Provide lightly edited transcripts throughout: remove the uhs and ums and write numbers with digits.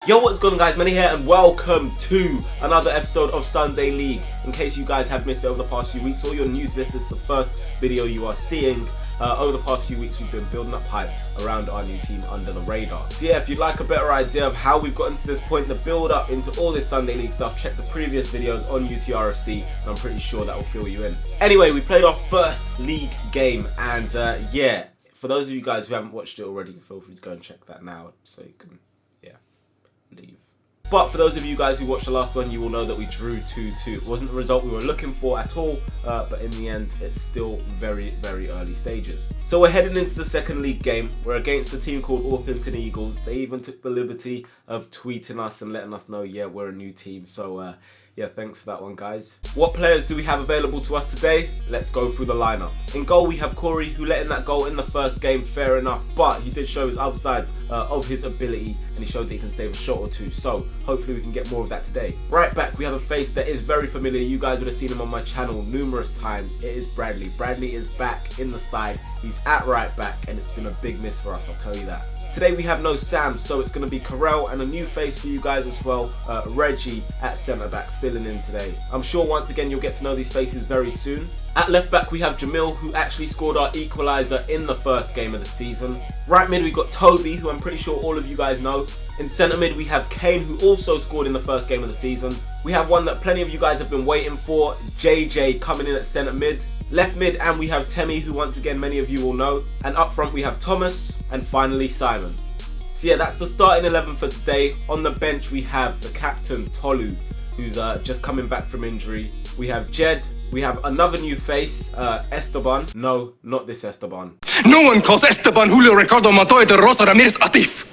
Yo, what's going on guys, Manny here and welcome to another episode of Sunday League. In case you guys have missed it over the past few weeks or you're new to this is the first video you are seeing. Over the past few weeks we've been building up hype around our new team under the radar. So yeah, if you'd like a better idea of how we've gotten to this point, the build up into all this Sunday League stuff, check the previous videos on UTRFC and I'm pretty sure that will fill you in. Anyway, we played our first league game and yeah, for those of you guys who haven't watched it already, feel free to go and check that now so you can, leave. But for those of you guys who watched the last one, you will know that we drew 2-2. It wasn't the result we were looking for at all, but in the end, it's still very, very early stages. So we're heading into the second league game. We're against a team called Orpington Eagles. They even took the liberty of tweeting us and letting us know, yeah, we're a new team. So yeah, thanks for that one, guys. What players do we have available to us today? Let's go through the lineup. In goal, we have Corey, who let in that goal in the first game, fair enough, but he did show his other sides of his ability, and he showed that he can save a shot or two, so hopefully we can get more of that today. Right back, we have a face that is very familiar. You guys would have seen him on my channel numerous times. It is Bradley. Bradley is back in the side. He's at right back, and it's been a big miss for us, I'll tell you that. Today we have no Sam, so it's going to be Carell and a new face for you guys as well, Reggie at centre back filling in today. I'm sure once again you'll get to know these faces very soon. At left back we have Jamil, who actually scored our equaliser in the first game of the season. Right mid we've got Toby, who I'm pretty sure all of you guys know. In centre mid we have Kane, who also scored in the first game of the season. We have one that plenty of you guys have been waiting for, JJ, coming in at centre mid. Left mid and we have Temi, who once again many of you will know. And up front we have Thomas and finally Simon. So yeah, that's the starting 11 for today. On the bench we have the captain Tolu, who's just coming back from injury. We have Jed. We have another new face, Esteban. No, not this Esteban. No one calls Esteban Julio Ricardo Montoya de Rosa Ramirez Atif.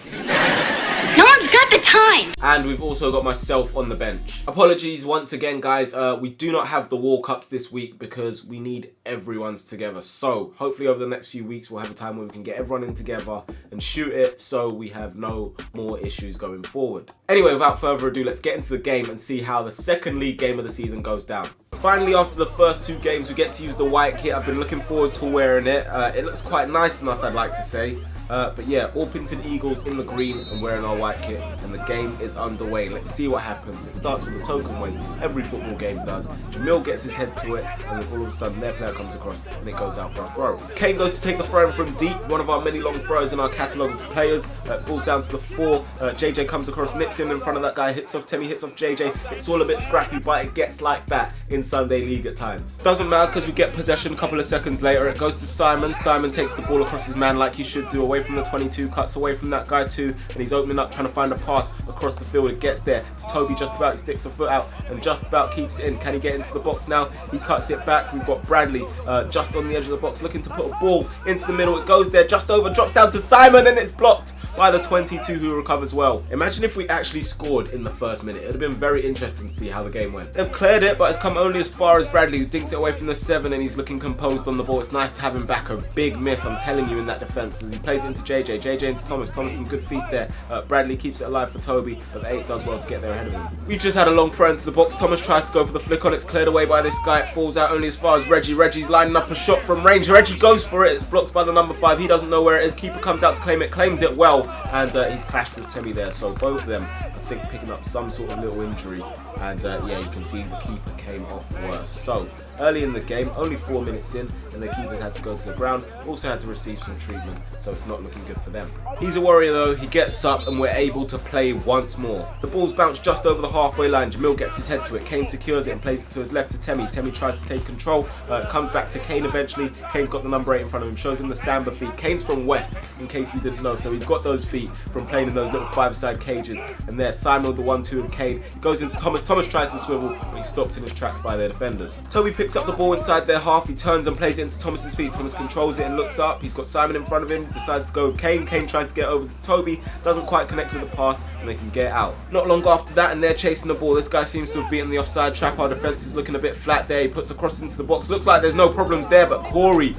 No one's got the time. And we've also got myself on the bench. Apologies once again, guys. We do not have the World Cups this week because we need everyone's together. So hopefully over the next few weeks we'll have a time where we can get everyone in together and shoot it so we have no more issues going forward. Anyway, without further ado, let's get into the game and see how the second league game of the season goes down. Finally, after the first two games, we get to use the white kit. I've been looking forward to wearing it. It looks quite nice on us, I'd like to say. But yeah, Orpington Eagles in the green and wearing our white kit, and the game is underway. Let's see what happens. It starts with a token way, every football game does. Jamil gets his head to it, and then all of a sudden their player comes across and it goes out for a throw. Kane goes to take the throw in from deep, one of our many long throws in our catalogue of players. Falls down to the floor. JJ comes across, nips in front of that guy, hits off Temi, hits off JJ. It's all a bit scrappy, but it gets like that in Sunday League at times. Doesn't matter because we get possession a couple of seconds later. It goes to Simon. Simon takes the ball across his man like he should do, away from the 22, cuts away from that guy too, and he's opening up trying to find a pass across the field. It gets there to Toby, just about, he sticks a foot out and just about keeps it in. Can he get into the box now? He cuts it back. We've got Bradley just on the edge of the box looking to put a ball into the middle. It goes there just over, drops down to Simon, and it's blocked by the 22 who recovers well. Imagine if we actually scored in the first minute. It would have been very interesting to see how the game went. They've cleared it, but it's come only as far as Bradley, who dinks it away from the 7 and he's looking composed on the ball. It's nice to have him back. A big miss, I'm telling you, in that defence as he plays it into JJ. JJ into Thomas. Thomas some good feet there. Bradley keeps it alive for Toby, but the 8 does well to get there ahead of him. We've just had a long throw into the box. Thomas tries to go for the flick on. It's cleared away by this guy. It falls out only as far as Reggie. Reggie's lining up a shot from range. Reggie goes for it. It's blocked by the number 5. He doesn't know where it is. Keeper comes out to claim it. Claims it well, and he's clashed with Temi there. So both of them, I think, picking up some sort of little injury. And yeah, you can see the keeper came off worse. So early in the game, only 4 minutes in, and the keepers had to go to the ground. Also had to receive some treatment, so it's not looking good for them. He's a warrior though. He gets up and we're able to play once more. The ball's bounced just over the halfway line. Jamil gets his head to it. Kane secures it and plays it to his left to Temi. Temi tries to take control. Comes back to Kane eventually. Kane's got the number 8 in front of him. Shows him the Samba feet. Kane's from West, in case you didn't know. So he's got those feet from playing in those little 5-side cages. And there's Simon with the 1-2 of Kane. He goes into Thomas. Thomas tries to swivel, but he's stopped in his tracks by their defenders. Toby picks up the ball inside their half. He turns and plays it into Thomas's feet. Thomas controls it and looks up. He's got Simon in front of him. Decides to go with Kane. Kane tries to get over to Toby. Doesn't quite connect with the pass, and they can get out. Not long after that, and they're chasing the ball. This guy seems to have beaten the offside trap. Our defense is looking a bit flat there. He puts a cross into the box. Looks like there's no problems there, but Corey,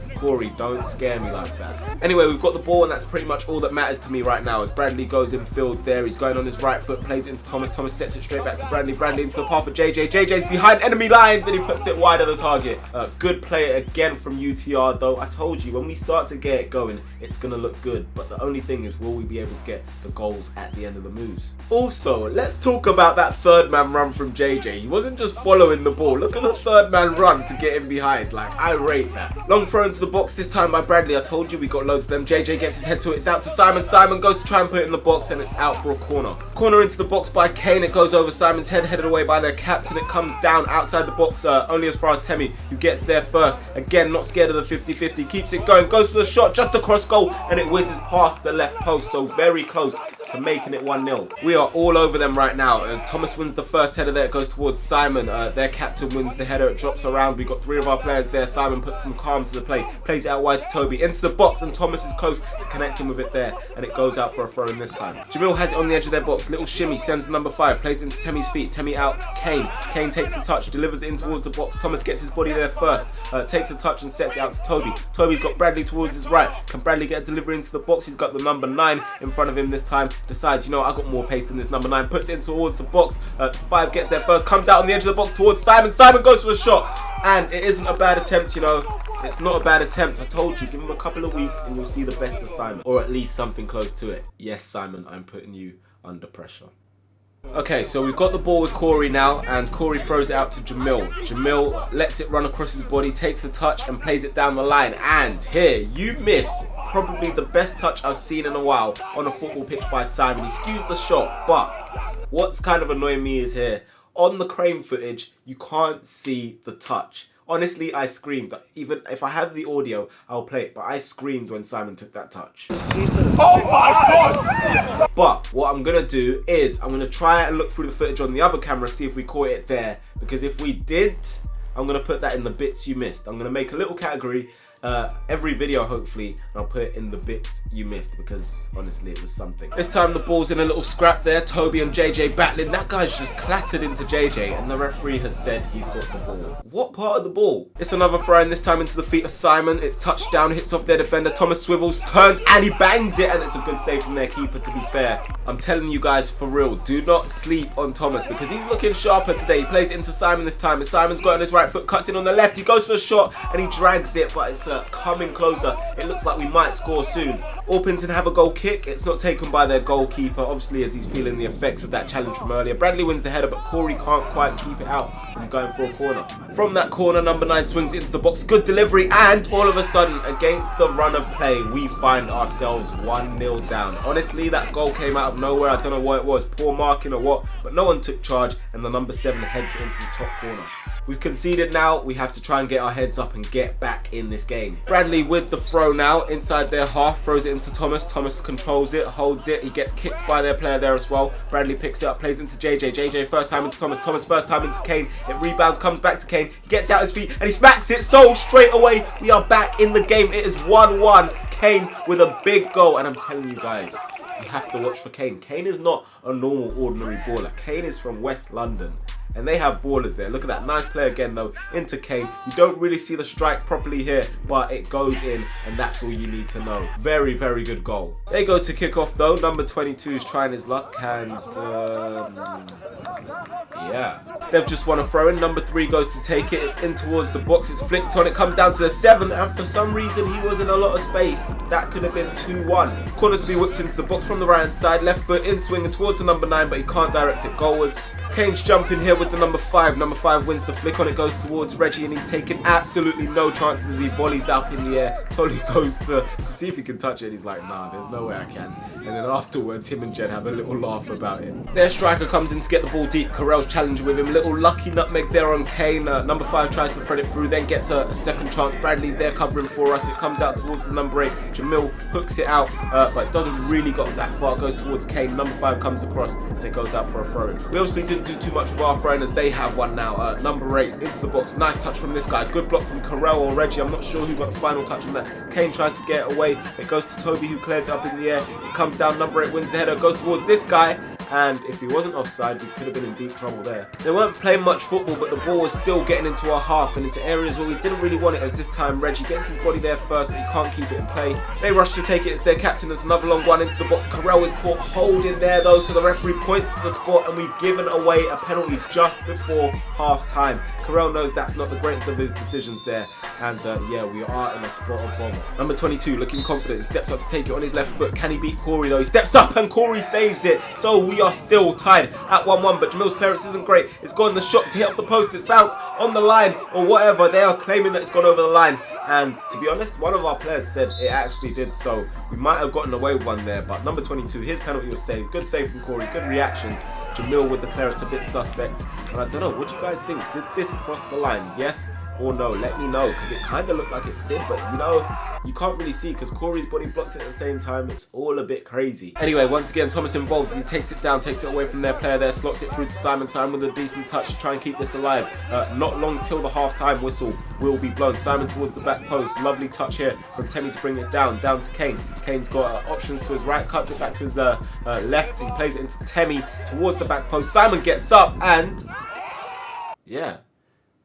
don't scare me like that. Anyway, we've got the ball, and that's pretty much all that matters to me right now. As Bradley goes in field there, he's going on his right foot, plays it into Thomas. Thomas sets it straight back to Bradley. Bradley into the path of JJ. JJ's behind enemy lines, and he puts it wide of the target. Good play again from UTR though. I told you, when we start to get it going, it's going to look good. But the only thing is, will we be able to get the goals at the end of the move? lose. Also, let's talk about that third man run from JJ. He wasn't just following the ball. Look at the third man run to get him behind. Like, I rate that. Long throw into the box this time by Bradley. I told you we got loads of them. JJ gets his head to it. It's out to Simon. Simon goes to try and put it in the box and it's out for a corner. Corner into the box by Kane. It goes over Simon's head, headed away by their captain. It comes down outside the box, only as far as Temi, who gets there first. Again, not scared of the 50-50. Keeps it going. Goes for the shot just across goal and it whizzes past the left post. So very close to making it 1-0. We are all over them right now as Thomas wins the first header there. It goes towards Simon. Their captain wins the header. It drops around. We got 3 of our players there. Simon puts some calm to the play. Plays it out wide to Toby. Into the box and Thomas is close to connecting with it there. And it goes out for a throw in this time. Jamil has it on the edge of their box. Little shimmy. Sends the number 5. Plays it into Temi's feet. Temi out to Kane. Kane takes a touch. Delivers it in towards the box. Thomas gets his body there first. Takes a touch and sets it out to Toby. Toby's got Bradley towards his right. Can Bradley get a delivery into the box? He's got the number 9 in front of him this time. Decides, you know, I got more pace than this number 9. Puts it in towards the box. 5 gets there first. Comes out on the edge of the box towards Simon. Simon goes for a shot. And it isn't a bad attempt, you know. It's not a bad attempt. I told you, give him a couple of weeks and you'll see the best of Simon. Or at least something close to it. Yes, Simon, I'm putting you under pressure. Okay, so we've got the ball with Corey now, and Corey throws it out to Jamil. Jamil lets it run across his body, takes a touch and plays it down the line. And here, you miss probably the best touch I've seen in a while on a football pitch by Simon. He skews the shot, but what's kind of annoying me is here, on the crane footage, you can't see the touch. Honestly, I screamed. Even if I have the audio, I'll play it. But I screamed when Simon took that touch. Oh my God! But what I'm going to do is I'm going to try and look through the footage on the other camera, see if we caught it there. Because if we did, I'm going to put that in the bits you missed. I'm going to make a little category every video hopefully, and I'll put it in the bits you missed because honestly it was something. This time the ball's in a little scrap there. Toby and JJ battling. That guy's just clattered into JJ and the referee has said he's got the ball. What part of the ball? It's another throw in, this time into the feet of Simon. It's touched down, hits off their defender. Thomas swivels, turns and he bangs it, and it's a good save from their keeper, to be fair. I'm telling you guys for real, do not sleep on Thomas because he's looking sharper today. He plays it into Simon this time and Simon's got on his right foot, cuts in on the left. He goes for a shot and he drags it, but it's coming closer. It looks like we might score soon. Orpington have a goal kick. It's not taken by their goalkeeper, obviously, as he's feeling the effects of that challenge from earlier. Bradley wins the header, but Corey can't quite keep it out from going for a corner. From that corner, number 9 swings into the box. Good delivery, and all of a sudden, against the run of play, we find ourselves 1-0 down. Honestly, that goal came out of nowhere. I don't know what it was, poor marking or what, but no one took charge, and the number 7 heads it into the top corner. We've conceded now. We have to try and get our heads up and get back in this game. Bradley with the throw now inside their half, throws it into Thomas. Thomas controls it, holds it. He gets kicked by their player there as well. Bradley picks it up, plays into JJ. JJ first time into Thomas. Thomas first time into Kane. It rebounds, comes back to Kane. He gets out his feet and he smacks it. So straight away, we are back in the game. It is 1-1. Kane with a big goal, and I'm telling you guys, you have to watch for Kane. Kane is not a normal, ordinary baller. Kane is from West London. And they have ballers there. Look at that. Nice play again, though, into Kane. You don't really see the strike properly here, but it goes in, and that's all you need to know. Very, very good goal. They go to kick off, though. Number 22 is trying his luck, and yeah. They've just won a throw-in. Number 3 goes to take it. It's in towards the box. It's flicked on. It comes down to the 7, and for some reason, he was in a lot of space. That could have been 2-1. Corner to be whipped into the box from the right-hand side. Left foot in, swinging towards the number 9, but he can't direct it goalwards. Kane's jumping here with the number 5. Number 5 wins the flick on. It goes towards Reggie, and he's taking absolutely no chances as he volleys up in the air. Tolly goes to see if he can touch it. He's like, nah, there's no way I can. And then afterwards, him and Jed have a little laugh about it. Their striker comes in to get the ball deep. Carell's challenging with him. Little lucky nutmeg there on Kane. Number 5 tries to thread it through, then gets a second chance. Bradley's there covering for us. It comes out towards the number 8. Jamil hooks it out, but doesn't really go that far. It goes towards Kane. Number 5 comes across, and it goes out for a throw-in. We obviously didn't do too much with our throw-in as they have one now. Number 8 into the box. Nice touch from this guy. Good block from Carell or Reggie. I'm not sure who got the final touch on that. Kane tries to get it away. It goes to Toby, who clears it up in the air. It comes down. Number 8 wins the header. Goes towards this guy. And if he wasn't offside, we could have been in deep trouble there. They weren't playing much football, but the ball was still getting into our half and into areas where we didn't really want it, as this time Reggie gets his body there first, but he can't keep it in play. They rush to take it. It's their captain. It's another long one into the box. Carell is caught holding there, though, so the referee points to the spot, and we've given away a penalty just before half time. Carell knows that's not the greatest of his decisions there. And yeah, we are in a spot of bother. Number 22, looking confident. He steps up to take it on his left foot. Can he beat Corey though? He steps up and Corey saves it. So we are still tied at 1-1. But Jamil's clearance isn't great. It's gone. The shot's hit off the post. It's bounced on the line or whatever. They are claiming that it's gone over the line. And to be honest, one of our players said it actually did. So we might have gotten away with one there. But number 22, his penalty was saved. Good save from Corey. Good reactions. Jamil with the clearance a bit suspect. And I don't know, what do you guys think? Did this cross the line? Yes or no? Let me know, because it kind of looked like it did, but you know, you can't really see because Corey's body blocked it at the same time. It's all a bit crazy. Anyway, once again, Thomas involved. He takes it down, takes it away from their player there, slots it through to Simon. Simon with a decent touch to try and keep this alive. Not long till the half-time whistle will be blown. Simon towards the back post. Lovely touch here from Temi to bring it down to Kane. Kane's got options to his right, cuts it back to his left. He plays it into Temi towards the back post. Simon gets up and yeah,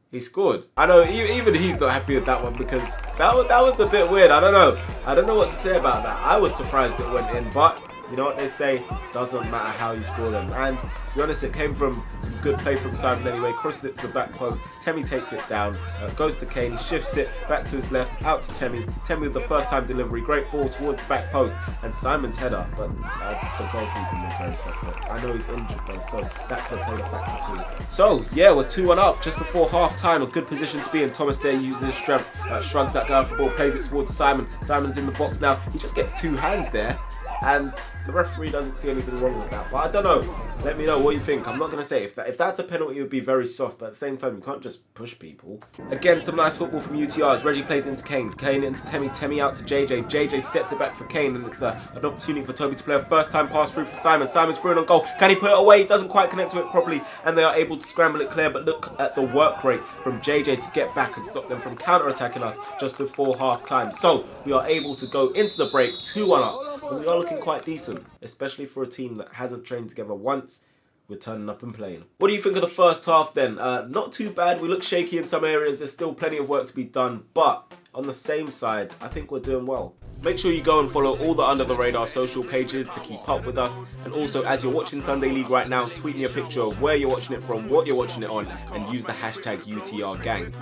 he scored. I know even he's not happy with that one because that was a bit weird. I don't know what to say about that. I was surprised it went in, but you know what they say, doesn't matter how you score them. And to be honest, it came from some good play from Simon anyway. Crosses it to the back post. Temi takes it down, goes to Kane, shifts it back to his left, out to Temi. Temi with the first time delivery, great ball towards the back post, and Simon's header, but the goalkeeper was very suspect. I know he's injured though, so that could have played a factor too. So yeah, we're 2-1 up just before half time. A good position to be in. Thomas there using his strength, shrugs that guy off the ball, plays it towards Simon. Simon's in the box now. He just gets two hands there. And the referee doesn't see anything wrong with that. But I don't know. Let me know what you think. I'm not going to say if that's a penalty, it would be very soft. But at the same time, you can't just push people. Again, some nice football from UTRs. Reggie plays into Kane. Kane into Temi. Temi out to JJ. JJ sets it back for Kane. And it's an opportunity for Toby to play a first time pass through for Simon. Simon's through and on goal. Can he put it away? He doesn't quite connect to it properly. And they are able to scramble it clear. But look at the work rate from JJ to get back and stop them from counter-attacking us just before half time. So we are able to go into the break 2-1 up. And we are looking quite decent, especially for a team that hasn't trained together once. We're turning up and playing. What do you think of the first half then? Not too bad. We look shaky in some areas. There's still plenty of work to be done. But on the same side, I think we're doing well. Make sure you go and follow all the Under the Radar social pages to keep up with us. And also, as you're watching Sunday League right now, tweet me a picture of where you're watching it from, what you're watching it on, and use the hashtag UTRGang.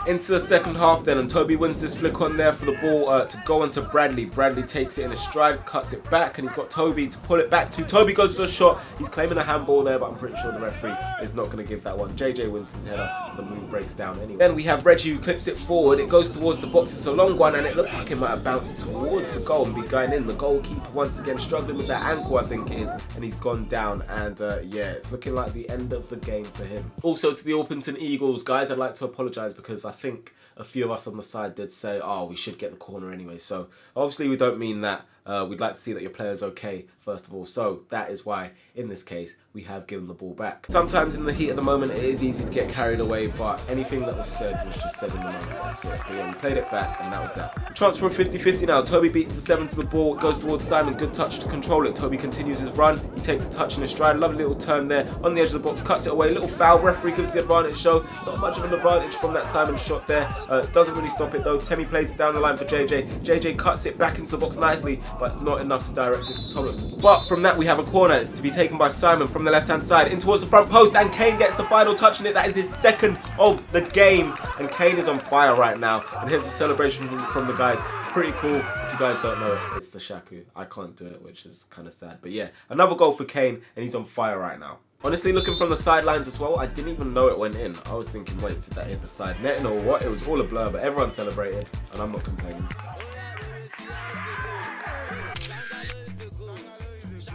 Into the second half then, and Toby wins this flick on there for the ball to go onto Bradley. Bradley takes it in a stride, cuts it back, and he's got Toby to pull it back to. Toby goes for a shot. He's claiming a handball there, but I'm pretty sure the referee is not going to give that one. JJ wins his header. The move breaks down anyway. Then we have Reggie who clips it forward. It goes towards the box. It's a long one, and it looks like it might have bounced towards the goal and be going in. The goalkeeper once again struggling with that ankle, I think it is, and he's gone down. And yeah, it's looking like the end of the game for him. Also to the Orpington Eagles, guys, I'd like to apologise because I think a few of us on the side did say, oh, we should get the corner anyway. So obviously we don't mean that. We'd like to see that your player's okay, first of all. So that is why, in this case, we have given the ball back. Sometimes in the heat of the moment, it is easy to get carried away, but anything that was said was just said in the moment. That's it. But yeah, we played it back, and that was that. Transfer 50-50 now. Toby beats the 7 to the ball. It goes towards Simon. Good touch to control it. Toby continues his run. He takes a touch in his stride. Lovely little turn there on the edge of the box. Cuts it away. Little foul. Referee gives the advantage, so not much of an advantage from that Simon shot there. Doesn't really stop it, though. Temi plays it down the line for JJ. JJ cuts it back into the box nicely, but it's not enough to direct it to Thomas. But from that, we have a corner. It's to be taken by Simon from the left-hand side in towards the front post, and Kane gets the final touch in it. That is his second of the game, and Kane is on fire right now. And here's the celebration from the guys. Pretty cool. If you guys don't know, it's the Shaku. I can't do it, which is kind of sad. But yeah, another goal for Kane, and he's on fire right now. Honestly, looking from the sidelines as well, I didn't even know it went in. I was thinking, wait, did that hit the side netting or what? It was all a blur, but everyone celebrated, and I'm not complaining.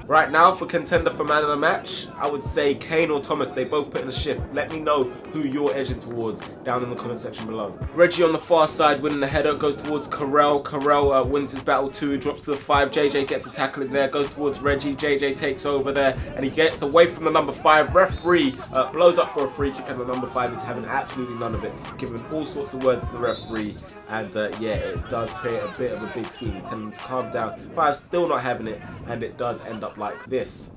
Right now, for contender for man of the match, I would say Kane or Thomas. They both put in a shift. Let me know who you're edging towards down in the comment section below. Reggie on the far side winning the header, goes towards Carell. Carell wins his battle too, drops to the 5. JJ gets a tackle in there, goes towards Reggie. JJ takes over there, and he gets away from the number 5. Referee blows up for a free kick, and the number 5 is having absolutely none of it, giving all sorts of words to the referee. And yeah, it does create a bit of a big scene. He's telling him to calm down. 5 still not having it, and it does end up like this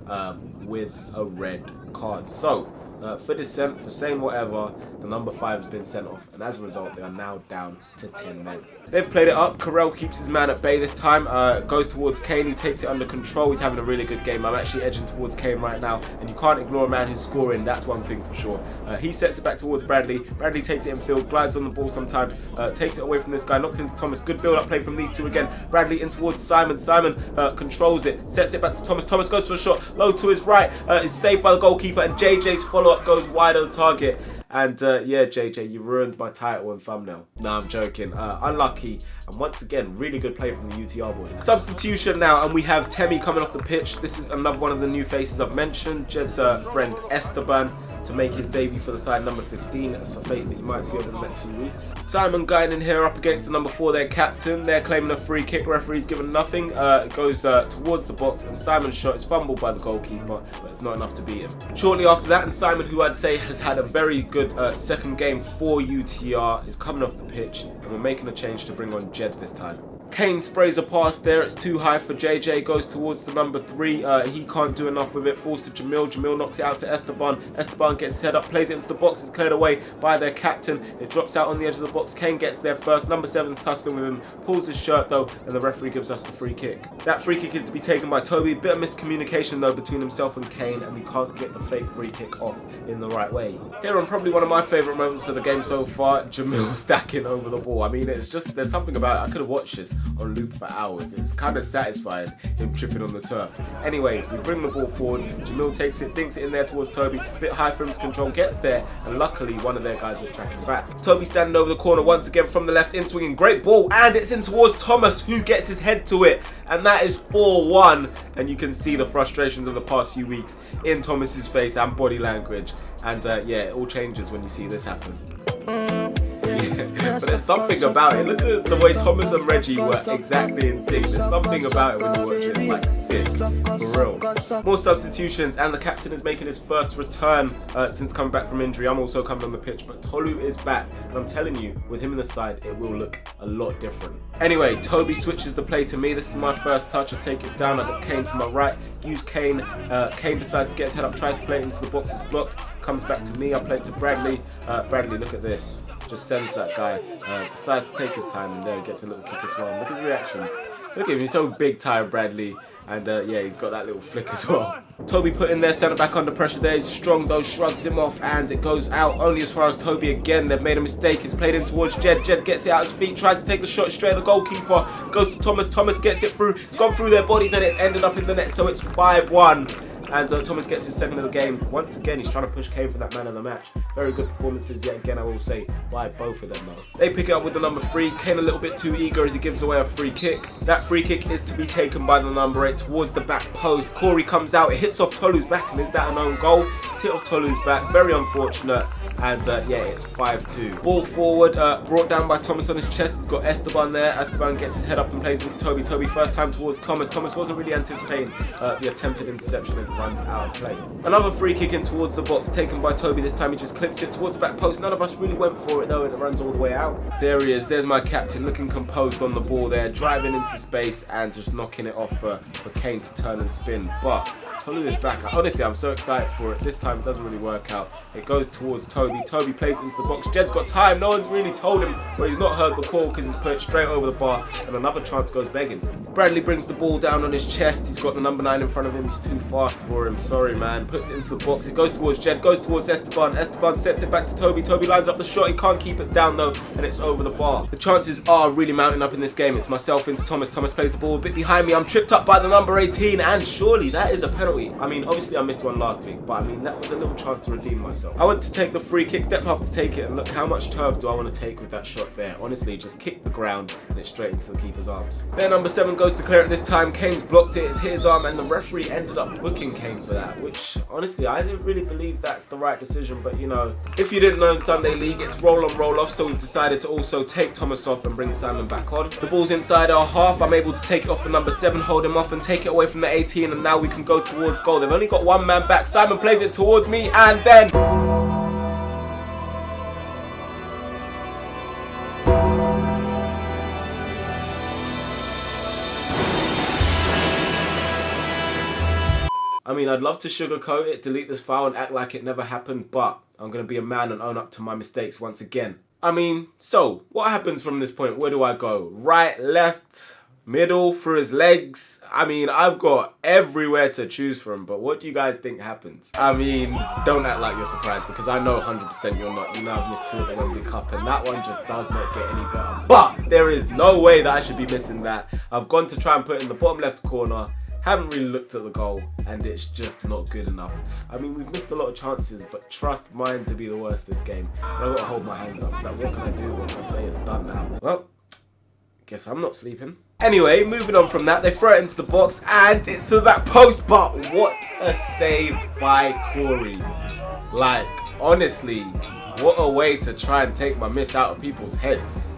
with a red card. So for dissent, for saying whatever, the number 5 has been sent off, and as a result, they are now down to 10 men. They've played it up. Carell keeps his man at bay this time. Goes towards Kane. He takes it under control. He's having a really good game. I'm actually edging towards Kane right now, and you can't ignore a man who's scoring. That's one thing for sure. He sets it back towards Bradley. Bradley takes it in field, glides on the ball sometimes, takes it away from this guy, knocks into Thomas. Good build-up play from these two again. Bradley in towards Simon. Simon controls it, sets it back to Thomas. Thomas goes for a shot, low to his right, is saved by the goalkeeper, and JJ's follow-up goes wide of the target. And yeah, JJ, you ruined my title and thumbnail. No, I'm joking. Unlucky. And once again, really good play from the UTR boys. Substitution now, and we have Temi coming off the pitch. This is another one of the new faces I've mentioned. Jed's friend Esteban to make his debut for the side, number 15. That's a face that you might see over the next few weeks. Simon guiding here up against the number 4, their captain. They're claiming a free kick. Referee's given nothing. It goes towards the box, and Simon's shot is fumbled by the goalkeeper, but it's not enough to beat him. Shortly after that, and Simon, who I'd say has had a very good second game for UTR, is coming off the pitch, and we're making a change to bring on Jed this time. Kane sprays a pass there. It's too high for JJ. Goes towards the number 3. He can't do enough with it. Falls to Jamil. Jamil knocks it out to Esteban. Esteban gets his head up, plays it into the box. It's cleared away by their captain. It drops out on the edge of the box. Kane gets there first. Number 7's tussling with him. Pulls his shirt though, and the referee gives us the free kick. That free kick is to be taken by Toby. Bit of miscommunication though between himself and Kane, and we can't get the fake free kick off in the right way. Here on probably one of my favourite moments of the game so far, Jamil stacking over the ball. I mean, it's just, there's something about it. I could have watched this on loop for hours. It's kind of satisfying him tripping on the turf. Anyway, we bring the ball forward. Jamil takes it, dinks it in there towards Toby. A bit high for him to control, gets there, and luckily one of their guys was tracking back. Toby standing over the corner once again from the left, in swinging, great ball, and it's in towards Thomas, who gets his head to it, and that is 4-1. And you can see the frustrations of the past few weeks in Thomas's face and body language. And yeah, it all changes when you see this happen. But there's something about it. Look at the way Thomas and Reggie were exactly in sync. There's something about it when you watch it. It's like sick, for real. More substitutions, and the captain is making his first return since coming back from injury. I'm also coming on the pitch, but Tolu is back, and I'm telling you, with him in the side, it will look a lot different. Anyway, Toby switches the play to me. This is my first touch. I take it down. I got Kane to my right. Use Kane. Kane decides to get his head up, tries to play it into the box. It's blocked. Comes back to me. I play it to Bradley. Bradley, look at this. Just sends that guy. Decides to take his time, and there he gets a little kick as well. Look at his reaction. Look at him. He's so big time, Bradley. And yeah, he's got that little flick as well. Toby put in there, centre back under pressure there. He's strong though, shrugs him off, and it goes out only as far as Toby again. They've made a mistake. It's played in towards Jed. Jed gets it out his feet, tries to take the shot straight at the goalkeeper. Goes to Thomas. Thomas gets it through. It's gone through their bodies, and it's ended up in the net. So it's 5-1. And Thomas gets his second of the game. Once again, he's trying to push Kane for that man of the match. Very good performances yet again, I will say, by both of them though. They pick it up with the number 3. Kane a little bit too eager as he gives away a free kick. That free kick is to be taken by the number 8 towards the back post. Corey comes out, it hits off Tolu's back, and is that an own goal? It's hit off Tolu's back, very unfortunate. And yeah, it's 5-2. Ball forward, brought down by Thomas on his chest. He's got Esteban there. Esteban gets his head up and plays into Toby. Toby first time towards Thomas. Thomas wasn't really anticipating the attempted interception and runs out of play. Another free kick in towards the box taken by Toby. This time he just clips it towards the back post. None of us really went for it though, and it runs all the way out. There he is. There's my captain looking composed on the ball there, driving into space and just knocking it off for Kane to turn and spin. But Tolu is back. Honestly, I'm so excited for it. This time it doesn't really work out. It goes towards Toby. Toby plays into the box. Jed's got time. No one's really told him, but he's not heard the call because he's put it straight over the bar, and another chance goes begging. Bradley brings the ball down on his chest. He's got the number 9 in front of him. He's too fast for him. Sorry, man. Puts it into the box. It goes towards Jed. Goes towards Esteban. Esteban sets it back to Toby. Toby lines up the shot. He can't keep it down though, and it's over the bar. The chances are really mounting up in this game. It's myself into Thomas. Thomas plays the ball a bit behind me. I'm tripped up by the number 18, and surely that is a penalty. I mean, obviously I missed one last week, but I mean, that was a little chance to redeem myself. I went to take the free kick, step up to take it, and look how much turf do I want to take with that shot there. Honestly, just kick the ground and it's straight into the keeper's arms. Their number 7 goes to clear it this time. Kane's blocked it. It's his arm, and the referee ended up booking Kane for that, which honestly I didn't really believe that's the right decision. But you know, if you didn't know, in Sunday League it's roll on roll off, so we've decided to also take Thomas off and bring Simon back on. The ball's inside our half. I'm able to take it off the number 7, hold him off and take it away from the 18, and now we can go towards goal. They've only got one man back. Simon plays it towards me, and then I mean, I'd love to sugarcoat it, delete this file and act like it never happened, but I'm going to be a man and own up to my mistakes once again. I mean, so, what happens from this point? Where do I go? Right, left, middle, through his legs? I mean, I've got everywhere to choose from, but what do you guys think happens? I mean, don't act like you're surprised, because I know 100% you're not. You know I've missed 2 at the Wembley Cup, and that one just does not get any better. But there is no way that I should be missing that. I've gone to try and put it in the bottom left corner. Haven't really looked at the goal, and it's just not good enough. I mean, we've missed a lot of chances, but trust mine to be the worst this game. And I've got to hold my hands up. Like, what can I do? What can I say? It's done now. Well, guess I'm not sleeping. Anyway, moving on from that, they throw it into the box, and it's to the back post, but what a save by Corey. Like, honestly, what a way to try and take my miss out of people's heads.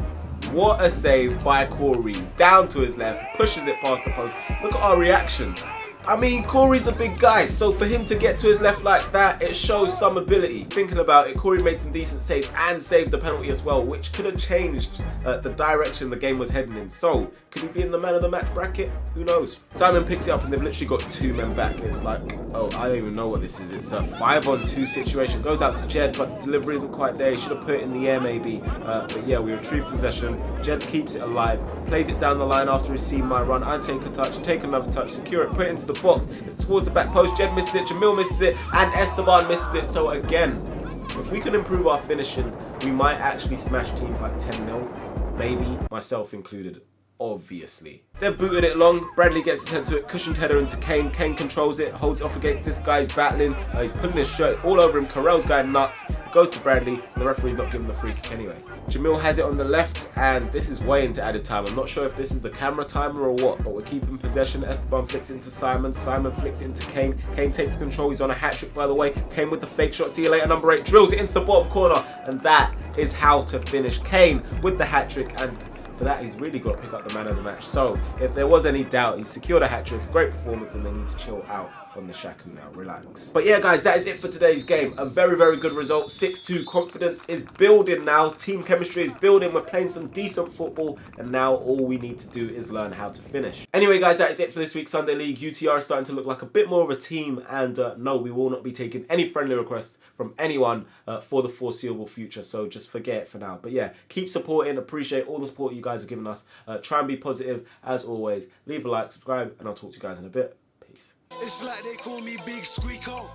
What a save by Corey. Down to his left, pushes it past the post. Look at our reactions. I mean, Corey's a big guy, so for him to get to his left like that, it shows some ability. Thinking about it, Corey made some decent saves and saved the penalty as well, which could have changed the direction the game was heading in. So, could he be in the man of the match bracket? Who knows? Simon picks it up and they've literally got 2 men back. It's like, oh, I don't even know what this is. It's a 5-on-2 situation. Goes out to Jed, but the delivery isn't quite there. He should have put it in the air maybe. But yeah, we retrieve possession. Jed keeps it alive, plays it down the line after he's seen my run. I take a touch, take another touch, secure it, put it into the box. It's towards the back post. Jed misses it, Jamil misses it, and Esteban misses it. So again, if we can improve our finishing, we might actually smash teams like 10-0, maybe, myself included. Obviously. They've booted it long. Bradley gets his head to it, cushioned header into Kane. Kane controls it, holds it off against this guy. He's battling. He's putting his shirt all over him. Carell's going nuts. It goes to Bradley, and the referee's not giving the free kick anyway. Jamil has it on the left, and this is way into added time. I'm not sure if this is the camera timer or what, but we're keeping possession. Esteban flicks it into Simon. Simon flicks it into Kane. Kane takes control. He's on a hat-trick, by the way. Kane with the fake shot. See you later, number 8. Drills it into the bottom corner, and that is how to finish. Kane with the hat-trick, and for that, he's really got to pick up the man of the match. So, if there was any doubt, he's secured a hat-trick, a great performance, and they need to chill out on the Shaku now. Relax. But yeah, guys, that is it for today's game. A very, very good result. 6-2. Confidence is building now. Team chemistry is building. We're playing some decent football, and now all we need to do is learn how to finish. Anyway, guys, that is it for this week's Sunday League. UTR is starting to look like a bit more of a team, and no, we will not be taking any friendly requests from anyone for the foreseeable future, so just forget it for now. But yeah, keep supporting. Appreciate all the support you guys are giving us. Try and be positive as always. Leave a like, subscribe, and I'll talk to you guys in a bit. Peace. It's like they call me Big Squeako.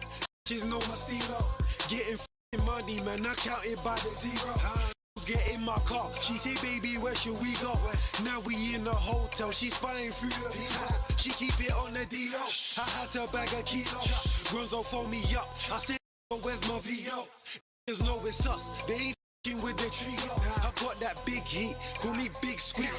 She's know my stilo. Getting f***ing money, man, I count it by the zero. Get in my car, she say, baby, where should we go? Now we in the hotel, she spying through the people. She keep it on the D-Lo. I had to bag a kilo. Grunzo phone me up. I said, where's my VO? There's no it's us. They ain't f***ing with the trio. I got that big heat. Call me Big Squeak.